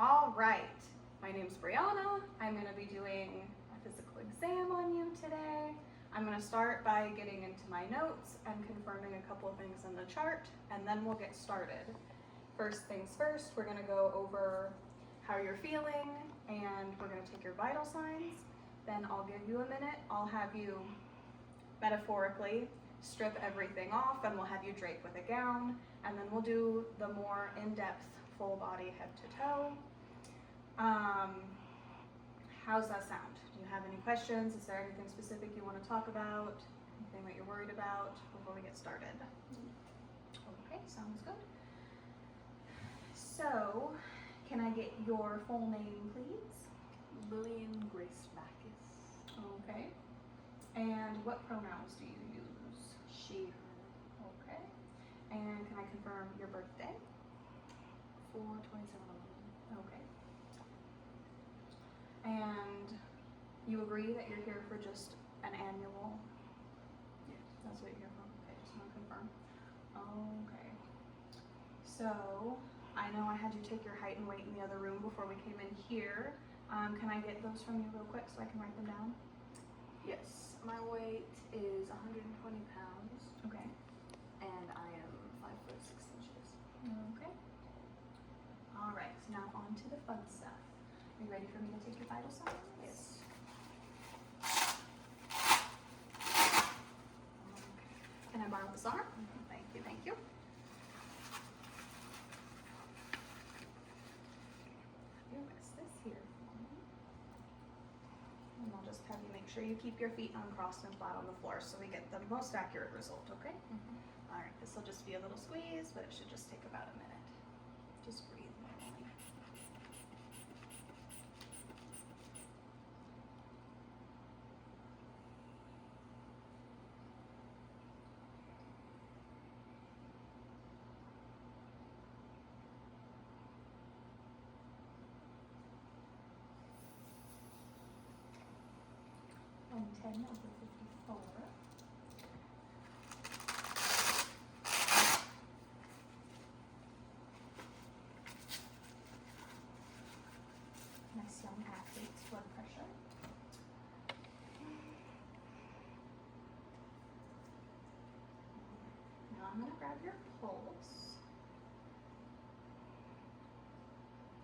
All right, my name's Brianna. I'm going to be doing a physical exam on you today. I'm going to start by getting into my notes and confirming a couple of things in the chart, and then we'll get started. First things first, we're going to go over how you're feeling, and we're going to take your vital signs. Then I'll give you a minute. I'll have you metaphorically strip everything off, and we'll have you drape with a gown, and then we'll do the more in-depth full body head to toe. How's that sound? Do you have any questions? Is there anything specific you want to talk about? Anything that you're worried about before we get started? Okay, sounds good. So, can I get your full name, please? Lillian Grace Backus. Okay. And what pronouns do you use? She, her. Okay. And can I confirm your birthday? 4/27/11. Okay. And you agree that you're here for just an annual? Yes. That's what you're here for? Okay, just want to confirm. Okay. So, I know I had you take your height and weight in the other room before we came in here. Can I get those from you real quick so I can write them down? Yes. My weight is 120 pounds. Okay. And I am 5'6". Okay. All right, so now on to the fun stuff. Are you ready for me to take your vital signs? Yes. Can I borrow this arm? Thank you, thank you. You rest this here for me. And I'll just have you make sure you keep your feet uncrossed and flat on the floor so we get the most accurate result, okay? All right, this will just be a little squeeze, but it should just take about a minute. Just breathe normally. And 10 over 54. Nice young athlete's blood pressure. Now I'm going to grab your pulse.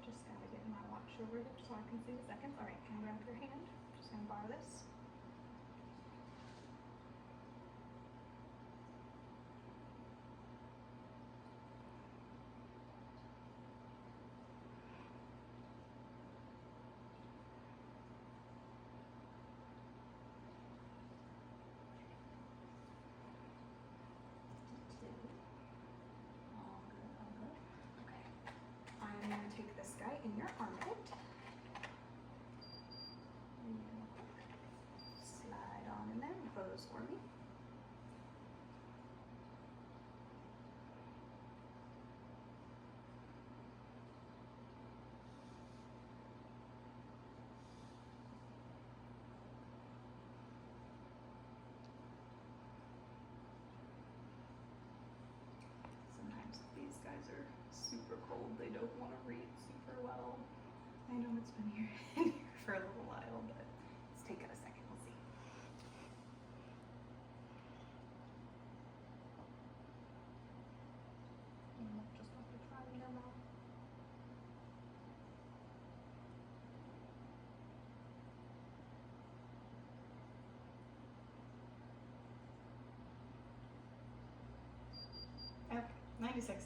Just got to get my watch over here so I can see the seconds. All right, can I grab your hand? Just going to borrow this. All good, all good. Okay. I'm going to take this guy in your armpit. Slide on in there and pose for me. Sometimes these guys are super cold. They don't want to read super well. I know it's been here for a little while, but let's take it a second. We'll see. Just have to try your mouth. Okay, 96.9.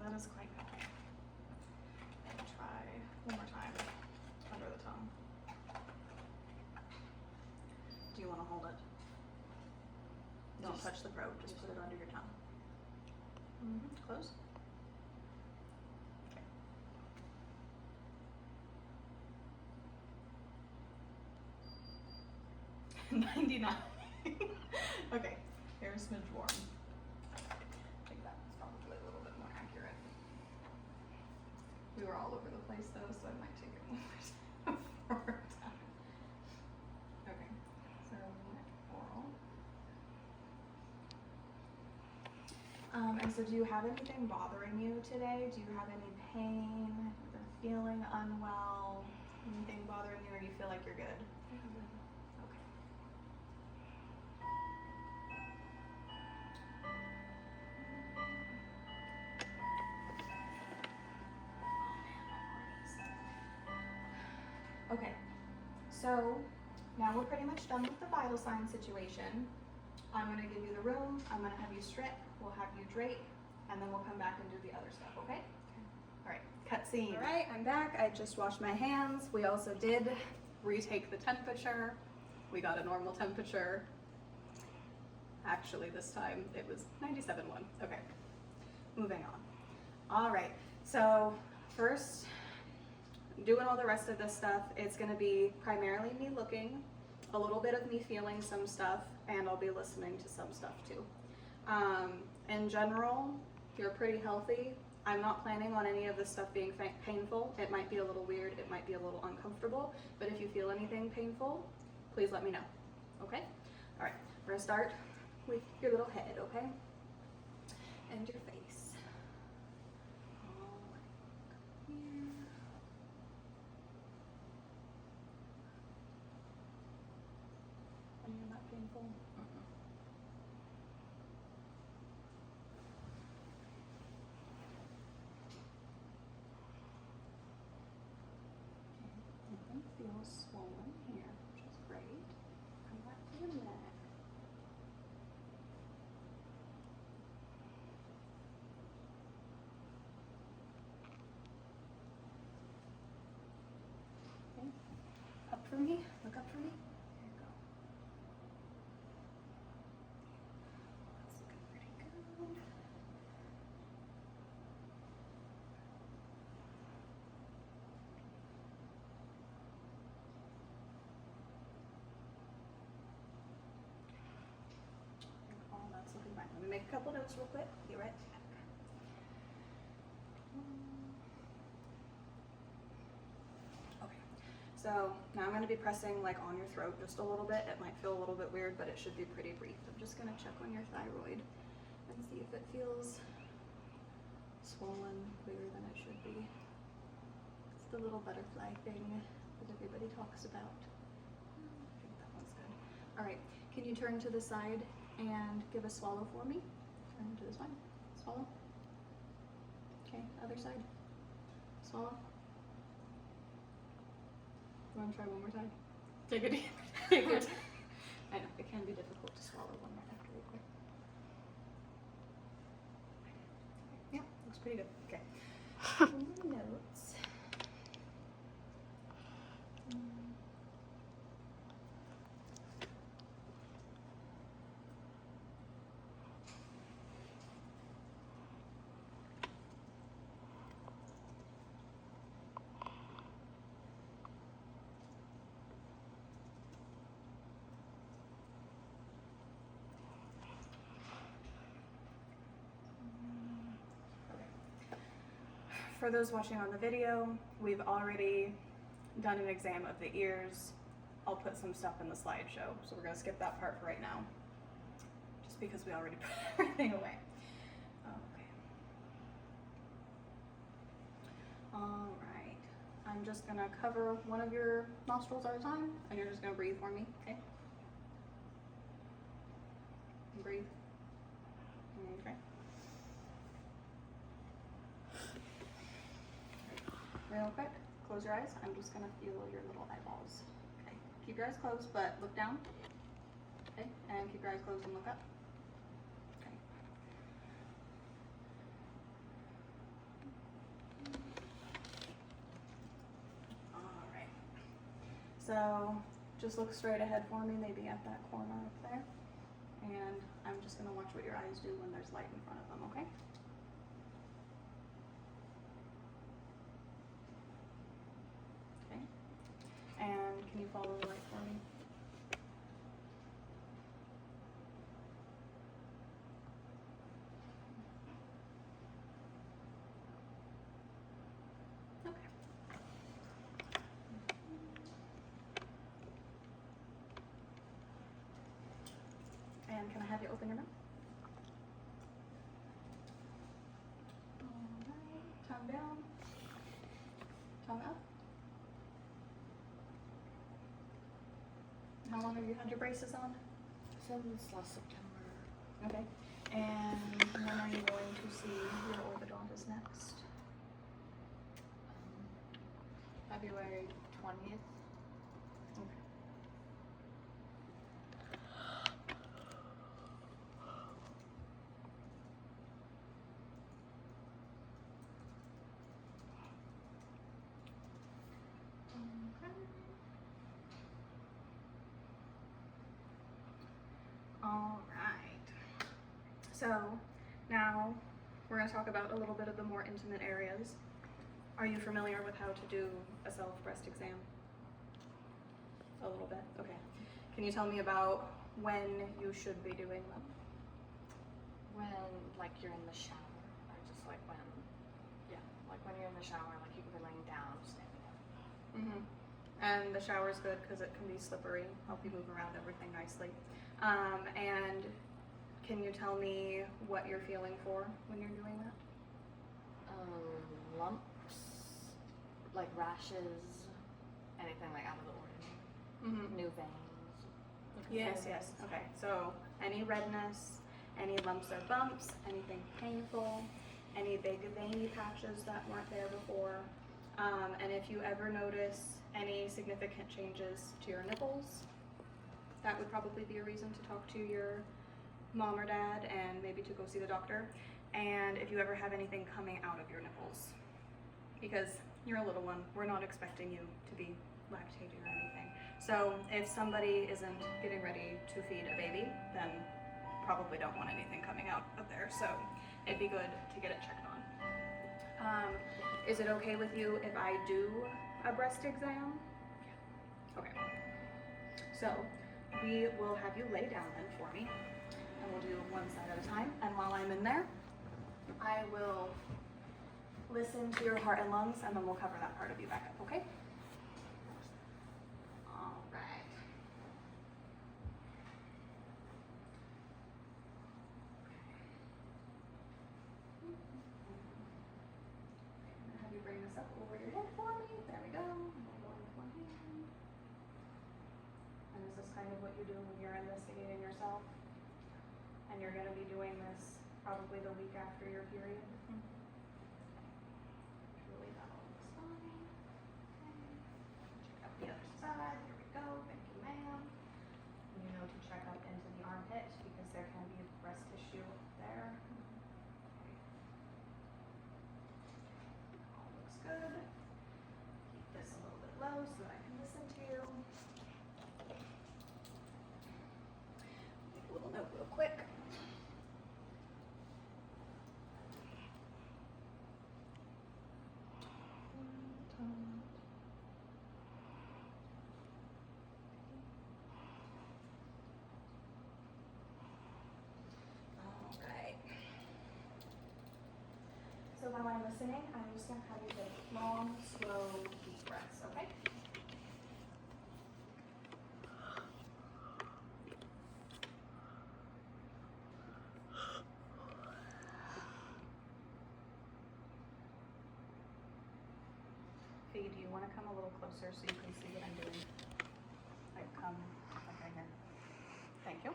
That is quite good. And try one more time under the tongue. Do you want to hold it? Don't touch the probe, just put it under your tongue. Close. Okay. 99. Okay, here's smidge warm. I think that's probably a little bit more accurate. We were all over the place though, so I might take it one more time. Okay, so oral. And so do you have anything bothering you today? Do you have any pain? Have you been feeling unwell? Anything bothering you, or do you feel like you're good? Okay. Okay, so now we're pretty much done with the vital sign situation. I'm gonna give you the room, I'm gonna have you strip, we'll have you drape, and then we'll come back and do the other stuff, okay? All right, cut scene. All right, I'm back. I just washed my hands. We also did retake the temperature. We got a normal temperature. Actually, this time it was 97.1. Okay, moving on. All right, so first, doing all the rest of this stuff, it's gonna be primarily me looking, a little bit of me feeling some stuff, and I'll be listening to some stuff too. In general, you're pretty healthy. I'm not planning on any of this stuff being painful. It might be a little weird, it might be a little uncomfortable, but if you feel anything painful, please let me know, okay? All right, we're gonna start with your little head, okay? And your face. All right, here. Any of that painful? Nothing feels swollen here, which is great. Come back to the neck. Okay. Up for me. Look up for me. There you go. That's looking pretty good. Oh, that's looking fine. Let me make a couple notes real quick. Be right back. Okay, so now I'm going to be pressing like on your throat just a little bit. It might feel a little bit weird, but it should be pretty brief. I'm just going to check on your thyroid and see if it feels swollen, bigger than it should be. It's the little butterfly thing that everybody talks about. I think that one's good. All right, can you turn to the side and give a swallow for me? Turn to this one. Swallow. Okay, other side. Swallow. You want to try one more time? Take a deep. Take it. I know, it can be difficult to swallow one right after we quit. Yeah, looks pretty good. Okay. More notes. For those watching on the video, we've already done an exam of the ears. I'll put some stuff in the slideshow, so we're gonna skip that part for right now, just because we already put everything away. Okay. All right. I'm just gonna cover one of your nostrils at a time, and you're just gonna breathe for me, okay? Breathe. Okay. Real quick, close your eyes. I'm just gonna feel your little eyeballs. Okay, keep your eyes closed, but look down. Okay, and keep your eyes closed and look up. Okay. All right. So just look straight ahead for me, maybe at that corner up there. And I'm just gonna watch what your eyes do when there's light in front of them, okay? And can you follow the light for me? Okay. And can I have you open your mouth? Tongue down. Tongue up. How long have you had your braces on? Since last September. Okay. And when are you going to see your orthodontist next? February 20th. Okay. All right. So now we're going to talk about a little bit of the more intimate areas. Are you familiar with how to do a self-breast exam? A little bit, okay. Can you tell me about when you should be doing them? When, like, you're in the shower, or just like when, yeah, like when you're in the shower, like you can be laying down, standing up. Mm-hmm. And the shower's good because it can be slippery, help you move around everything nicely. And can you tell me what you're feeling for when you're doing that? Lumps, like rashes, anything like out of the ordinary. Mm-hmm. New veins. Yes, yes. Okay. So any redness, any lumps or bumps, anything painful, any big veiny patches that weren't there before, and if you ever notice any significant changes to your nipples, that would probably be a reason to talk to your mom or dad and maybe to go see the doctor. And if you ever have anything coming out of your nipples, because you're a little one, we're not expecting you to be lactating or anything. So if somebody isn't getting ready to feed a baby, then probably don't want anything coming out of there. So it'd be good to get it checked on. Is it okay with you if I do a breast exam? Yeah. Okay. So we will have you lay down then for me, and we'll do one side at a time. And while I'm in there, I will listen to your heart and lungs, and then we'll cover that part of you back up, okay? All right. I'm gonna have you bring this up over your head for me. There we go. I'm going with one hand. And is this kind of what you do when you're investigating yourself? And you're gonna be doing this probably the week after your period? Really, that all looks fine. Okay. Check out the other side. Here we go. Thank you, ma'am. And you know to check up into the armpit because there can be breast tissue there. All looks good. Keep this a little bit low so that I can listen to you. Make a little note real quick. Alright. So while I'm listening, I'm just going to have you take long, slow, deep breaths, okay? Fee, do you want to come a little closer so you can see what I'm doing? Like, come, like right here. Thank you.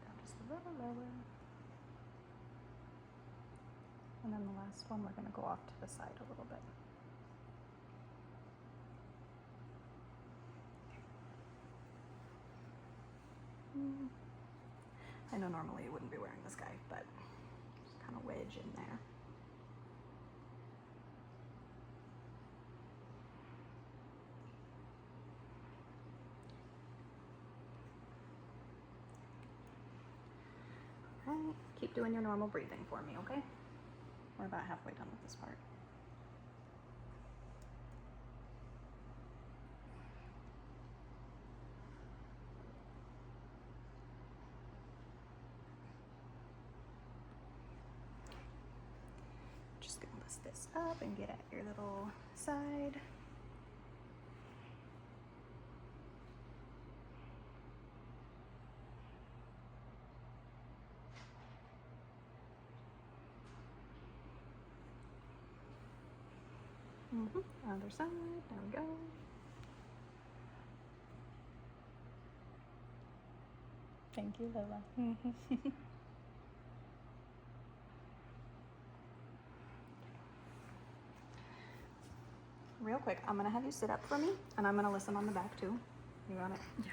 Down just a little lower. And then the last one, we're going to go off to the side a little bit. I know normally you wouldn't be wearing this guy, but just kind of wedge in there. All right, keep doing your normal breathing for me, okay? We're about halfway done with this part. Just gonna list this up and get at your little side. Other side, there we go. Thank you, Lola. Real quick, I'm gonna have you sit up for me, and I'm gonna listen on the back too. You got it? Yeah.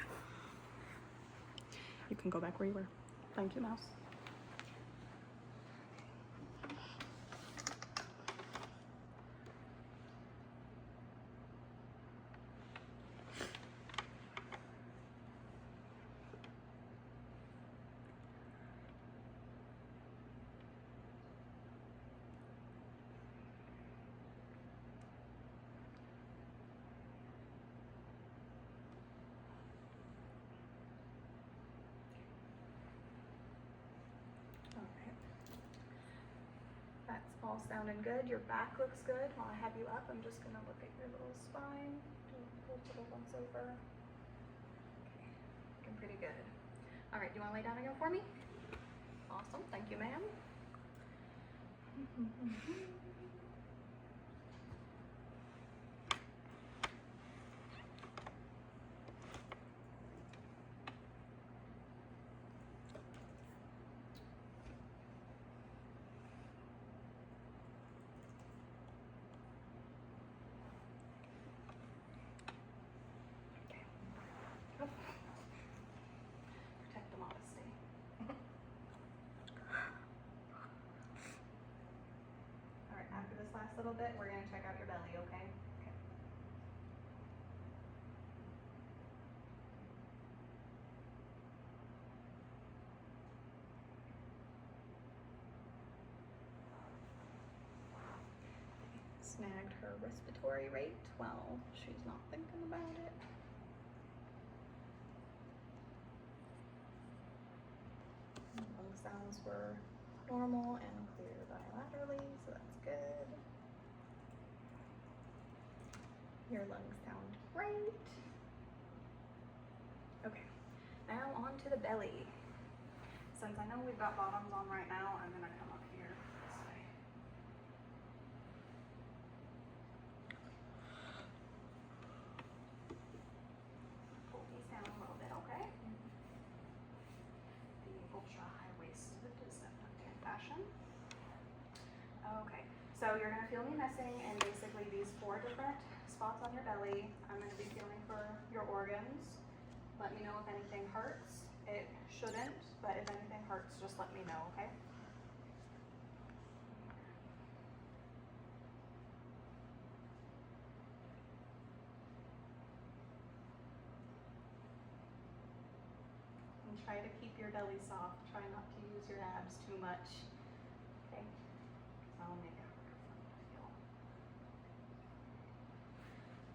You can go back where you were. Thank you, mouse. That's all sounding good. Your back looks good. While I have you up, I'm just gonna look at your little spine. Do a little once over. Okay, looking pretty good. All right, do you wanna lay down again for me? Awesome, thank you, ma'am. Protect the modesty. All right, after this last little bit, we're gonna check out your belly, okay? Okay. Snagged her respiratory rate. Well, she's not thinking about it. Lung sounds were normal and clear bilaterally, so that's good. Your lungs sound great. Okay, now on to the belly. Since I know we've got bottoms on right now, I'm gonna come up here this way. Pull these down a little bit, okay? The ultra high waisted is definitely in fashion. Okay, so you're gonna feel me messing in basically these 4 different spots on your belly. I'm gonna be feeling for your organs. Let me know if anything hurts. It shouldn't, but if anything hurts, just let me know, okay? And try to keep your belly soft. Try not to use your abs too much, okay? I'll make it harder for me to feel.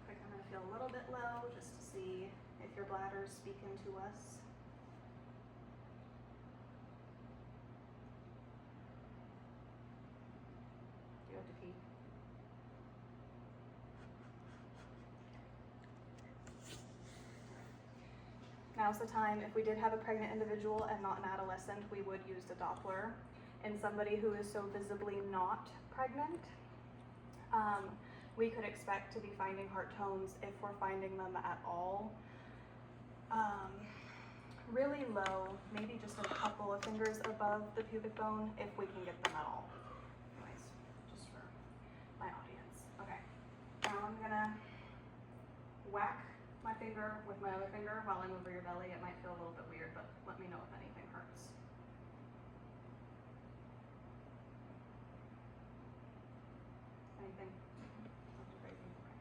Quick, I'm gonna feel a little bit low just to see if your bladder's speaking to us. Do you have to pee? Now's the time. If we did have a pregnant individual and not an adolescent, we would use the Doppler. In somebody who is so visibly not pregnant, we could expect to be finding heart tones, if we're finding them at all, really low, maybe just a couple of fingers above the pubic bone, if we can get them at all. Anyways, just for my audience. Okay, now I'm gonna whack my finger with my other finger while I'm over your belly. It might feel a little bit weird, but let me know if anything hurts. Anything? Nothing crazy. Okay.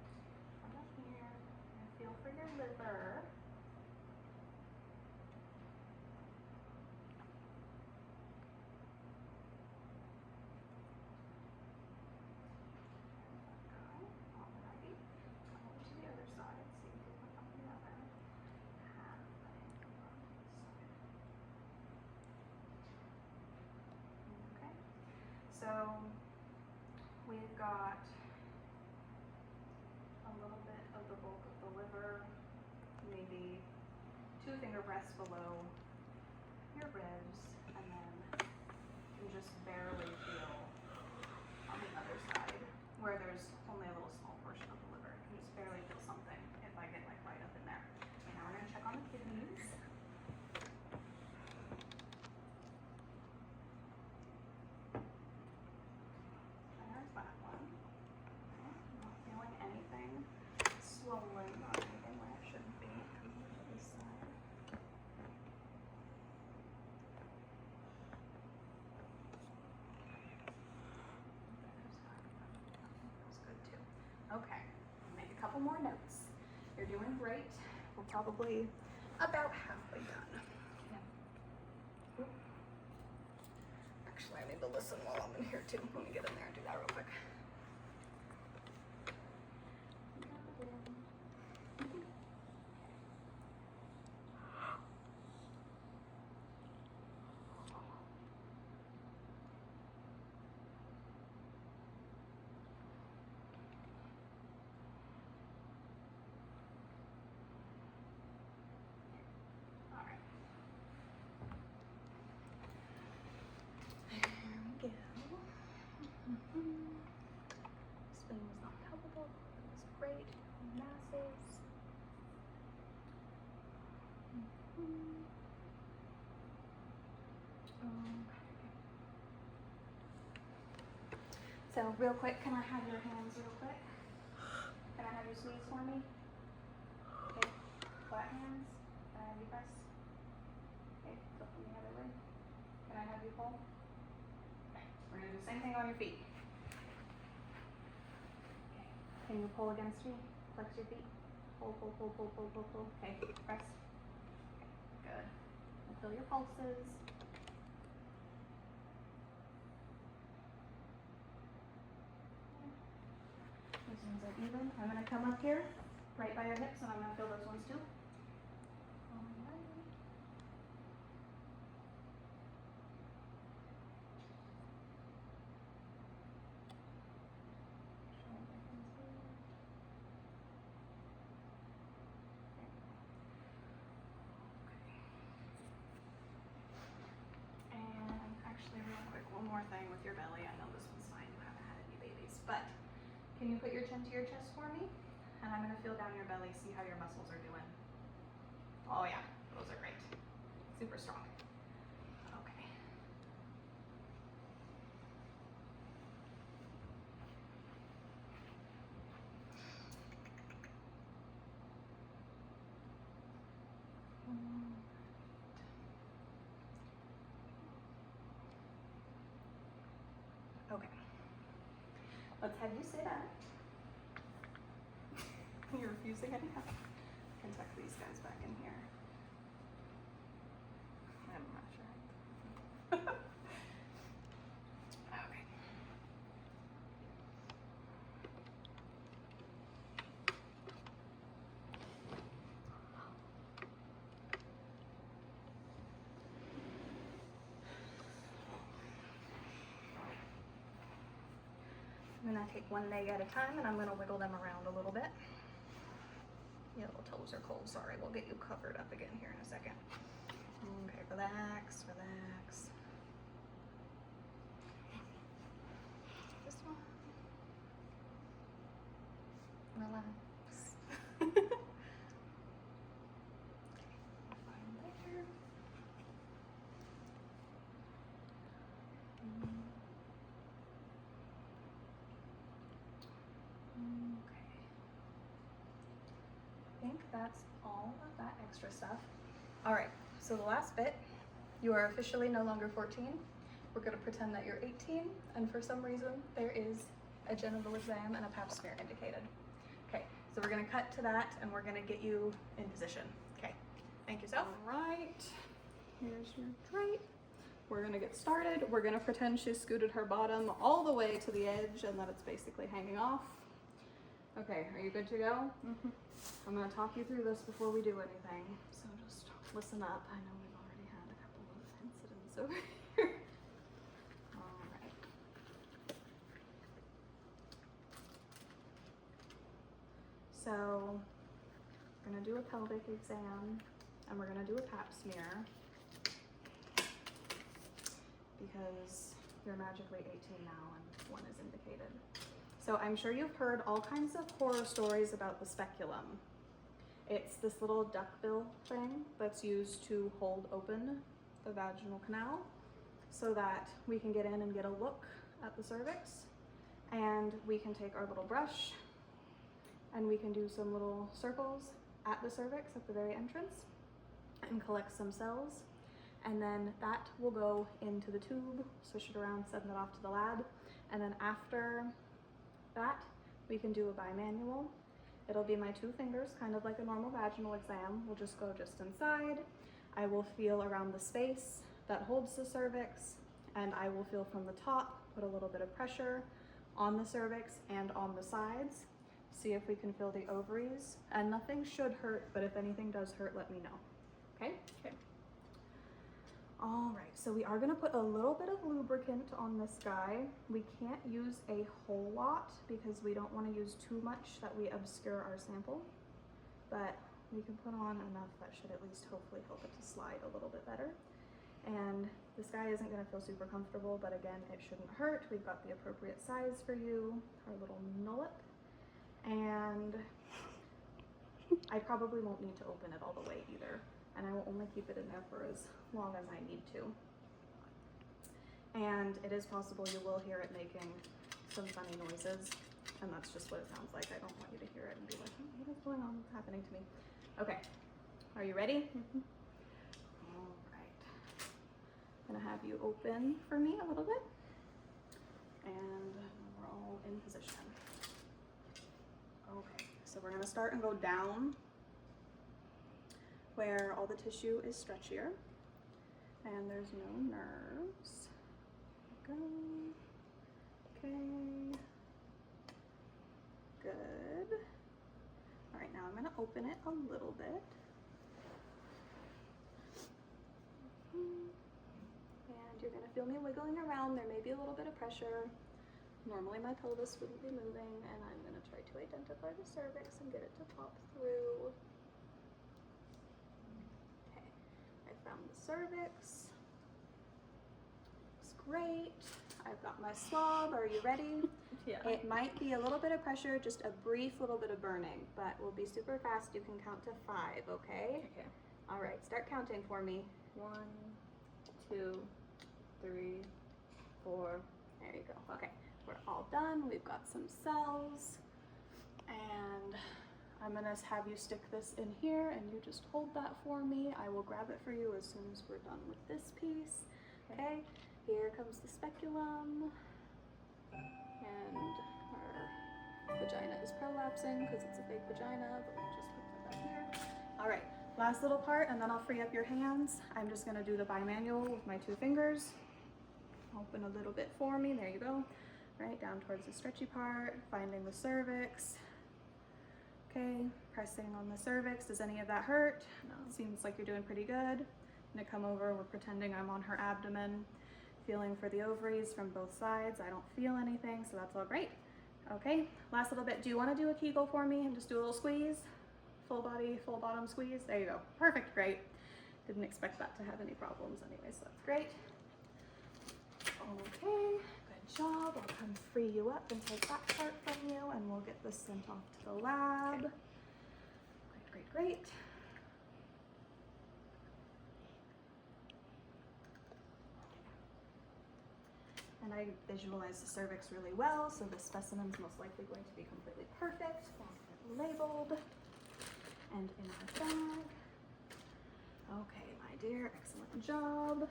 Come up here and feel for your liver. So we've got a little bit of the bulk of the liver, maybe 2 finger breaths below your ribs, and then you can just barely feel on the other side where there's only a little small portion of the liver. You can just barely feel something if I get like right up in there. Okay, now we're gonna check on the kidneys. There's that one. Okay, not feeling anything swollen or anything where it shouldn't be. Come over to this side. Feels good too. Okay, make a couple more notes. You're doing great. We're probably about halfway done. Oop. Actually, I need to listen while I'm in here too. Let me get in there and do that real quick. All right. There we go. Spin was not palpable. That was great. Masses. So real quick, can I have your hands real quick? Can I have you squeeze for me? Okay, flat hands. Can I have you press? Okay, flip them the other way. Can I have you pull? Okay, we're gonna do the same thing on your feet. Okay, can you pull against me? Flex your feet. Pull, pull, pull, pull, pull, pull, pull. Okay, press. Okay, good. And feel your pulses. Those ones are even. I'm gonna come up here, right by your hips, and I'm gonna feel those ones too. Alrighty. And actually, real quick, one more thing with your belly. I know this one's fine. You haven't had any babies, but can you put your chin to your chest for me? And I'm gonna feel down your belly, see how your muscles are doing. Oh yeah, those are great. Super strong. Okay. Okay. Let's have you sit up. You're refusing anyhow. I can tuck these guys back in here. I'm not sure. Okay. I'm gonna take one leg at a time and I'm gonna wiggle them around a little bit. Your little toes are cold, sorry. We'll get you covered up again here in a second. Okay, relax, relax. This one. Relax. Fine there. Okay. I think that's all of that extra stuff. All right, so the last bit, you are officially no longer 14. We're gonna pretend that you're 18, and for some reason, there is a genital exam and a pap smear indicated. Okay, so we're gonna cut to that, and we're gonna get you in position. Okay, thank you, Soph. All right, here's your drape. We're gonna get started. We're gonna pretend she's scooted her bottom all the way to the edge and that it's basically hanging off. Okay, are you good to go? Mm-hmm. I'm gonna talk you through this before we do anything, so just listen up. I know we've already had a couple of incidents over here. All right. So we're gonna do a pelvic exam and we're gonna do a pap smear because you're magically 18 now and 1 is indicated. So I'm sure you've heard all kinds of horror stories about the speculum. It's this little duckbill thing that's used to hold open the vaginal canal so that we can get in and get a look at the cervix, and we can take our little brush and we can do some little circles at the cervix at the very entrance and collect some cells, and then that will go into the tube, swish it around, send it off to the lab, and then after that we can do a bimanual. It'll be my 2 fingers, kind of like a normal vaginal exam. We'll just go just inside. I will feel around the space that holds the cervix, and I will feel from the top, put a little bit of pressure on the cervix and on the sides. See if we can feel the ovaries, and nothing should hurt, but if anything does hurt, let me know. Okay? Okay. All right, so we are gonna put a little bit of lubricant on this guy. We can't use a whole lot because we don't wanna use too much that we obscure our sample, but we can put on enough that should at least hopefully help it to slide a little bit better. And this guy isn't gonna feel super comfortable, but again, it shouldn't hurt. We've got the appropriate size for you, our little nullip. And I probably won't need to open it all the way either. And I will only keep it in there for as long as I need to. And it is possible you will hear it making some funny noises, and that's just what it sounds like. I don't want you to hear it and be like, what is going on? What's happening to me? Okay, are you ready? All right. I'm gonna have you open for me a little bit, and we're all in position. Okay, so we're gonna start and go down where all the tissue is stretchier and there's no nerves. Go. Okay. Good. All right, now I'm gonna open it a little bit. And you're gonna feel me wiggling around. There may be a little bit of pressure. Normally my pelvis wouldn't be moving, and I'm gonna try to identify the cervix and get it to pop through. Okay, I found the cervix. It's great. I've got my swab. Are you ready? Yeah. It might be a little bit of pressure, just a brief little bit of burning, but we'll be super fast. You can count to 5, okay? Okay. All right, start counting for me. 1, 2, 3, 4. There you go. Okay, we're all done. We've got some cells, and I'm gonna have you stick this in here, and you just hold that for me. I will grab it for you as soon as we're done with this piece. Okay, here comes the speculum, and our vagina is prolapsing because it's a fake vagina, but we'll just put that here. All right, last little part, and then I'll free up your hands. I'm just gonna do the bimanual with my 2 fingers. Open a little bit for me. There you go. Right down towards the stretchy part, finding the cervix. Okay, pressing on the cervix. Does any of that hurt? No. Seems like you're doing pretty good. I'm gonna come over. We're pretending I'm on her abdomen, feeling for the ovaries from both sides. I don't feel anything, so that's all great. Okay, last little bit. Do you want to do a Kegel for me and just do a little squeeze? Full body, full bottom squeeze. There you go. Perfect. Great. Didn't expect that to have any problems anyway, so that's great. Okay, good job. I'll come free you up and take that part from you, and we'll get this sent off to the lab. Okay. Great, great, great. And I visualize the cervix really well, so this specimen's most likely going to be completely perfect. Labeled and in our bag. Okay, my dear, excellent job.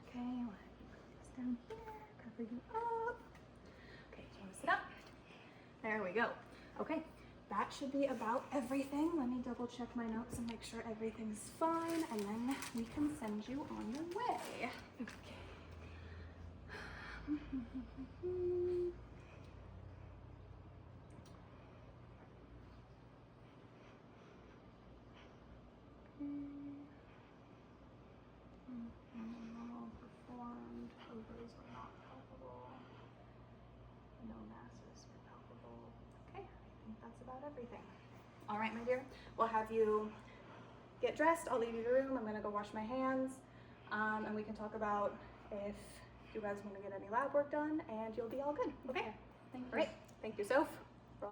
Okay, let me put this down here, cover you up. Okay, do you want to sit up? There we go. Okay, that should be about everything. Let me double check my notes and make sure everything's fine, and then we can send you on your way. Okay. Normal performed. Ovaries were not palpable. No masses were palpable. Okay, I think that's about everything. All right, my dear, we'll have you get dressed. I'll leave you the room. I'm gonna go wash my hands, and we can talk about if you guys want to get any lab work done, and you'll be all good. Okay? Thank you. All right. Thank you, Soph.